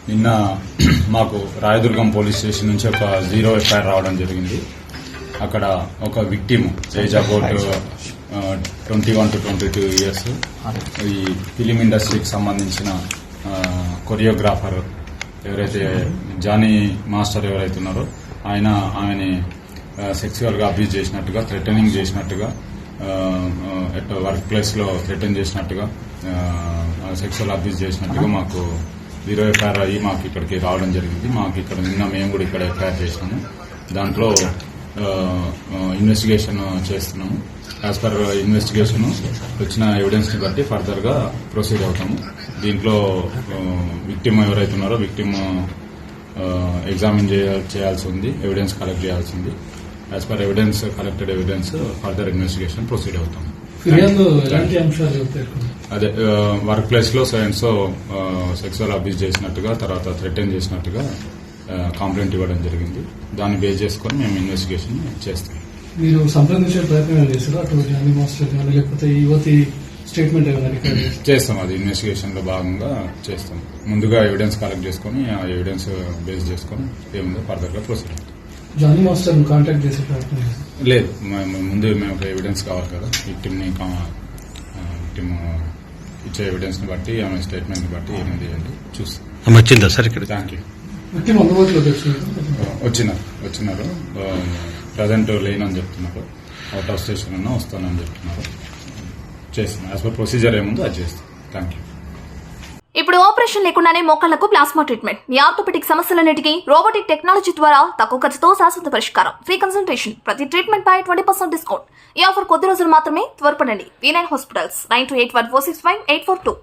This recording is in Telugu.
నిన్న మాకు రాయదుర్గం పోలీస్ స్టేషన్ నుంచి ఒక 0 ఎఫ్ఐఆర్ రావడం జరిగింది. అక్కడ ఒక victim age about 21 to 22 years ఈ ఫిలిం ఇండస్ట్రీకి సంబంధించిన కొరియోగ్రాఫర్ ఎవరైతే జానీ మాస్టర్ ఎవరైతే ఉన్నారో ఆమెని సెక్సువల్ గా అబ్యూజ్ చేసినట్టుగా, థ్రెటనింగ్ చేసినట్టుగా, వర్క్ ప్లేస్ లో థ్రెటన్ చేసినట్టుగా, సెక్సువల్ అబ్యూజ్ చేసినట్టుగా మాకు 0 ఎఫ్ఐఆర్ అయ్యి మాకు ఇక్కడికి రావడం జరిగింది. మాకు ఇక్కడ నిన్న మేము కూడా ఇక్కడ ఎఫ్ఐఆర్ చేసినాము. దాంట్లో ఇన్వెస్టిగేషన్ చేస్తున్నాము. యాజ్ పర్ ఇన్వెస్టిగేషన్ వచ్చిన ఎవిడెన్స్ ని బట్టి ఫర్దర్ గా ప్రొసీడ్ అవుతాము. దీంట్లో విక్టిమ్ ఎవరైతే ఉన్నారో విక్టిమ్ ఎగ్జామిన్ చేయాల్సి ఉంది, ఎవిడెన్స్ కలెక్ట్ చేయాల్సి ఉంది. As per evidence collected evidence further investigation proceed అవుతాము. అదే వర్క్ ప్లేస్ లో సో సెక్సువల్ అబ్యూజ్ చేసినట్టుగా, తర్వాత థ్రెటన్ చేసినట్టుగా కంప్లైంట్ ఇవ్వడం జరిగింది. దాన్ని బేస్ చేసుకుని మేము ఇన్వెస్టిగేషన్ చేస్తాం. మీరు సంప్రదించే ప్రయత్నం చేస్తారా అటు జానీ మాస్టర్ కానీ లేకపోతే యువతి స్టేట్మెంట్ చేస్తాం. అది ఇన్వెస్టిగేషన్ లో భాగంగా చేస్తాం. ముందుగా ఎవిడెన్స్ కలెక్ట్ చేసుకుని ఆ ఎవిడెన్స్ బేస్ చేసుకుని ఏముందో ఫర్దర్ గా ప్రొసీడ్ అవుతాం. జానీ మాస్టర్ కాంటాక్ట్ చేసే ప్రయత్నం లేదు, ముందు మేము ఎవిడెన్స్ కావాలి కదా. విక్టిమ్ ఇచ్చే ఎవిడెన్స్ ని బట్టి, ఆమె స్టేట్మెంట్ ని బట్టి ఏమైంది అంటే చూస్తాం. వచ్చిందా సార్ ఇక్కడ? Thank you. విక్టిమ్ అందుబాటులోకి వచ్చినారు. ప్రజెంట్ లేనని చెప్తున్నారు. అవుట్ ఆఫ్ స్టేషన్ అన్నా వస్తానని చెప్తున్నారు. చేస్తాం. యాజ్ పర్ ప్రొసీజర్ ఏముందో అది చేస్తాం. Thank you. ఇప్పుడు ఆపరేషన్ లేకుండానే మోకాళ్లకు ప్లాస్మా ట్రీట్మెంట్. మీ ఆర్థోపెటిక్ సమస్యలన్నిటికీ రోబోటిక్ టెక్నాలజీ ద్వారా తక్కువ ఖర్చుతో శాశ్వత పరిష్కారం. Free consultation. ప్రతి ట్రీట్మెంట్ పై 20% డిస్కౌంట్. ఈ ఆఫర్ కొద్ది రోజులు మాత్రమే. త్వరపడండి. V9 hospitals 9281465842.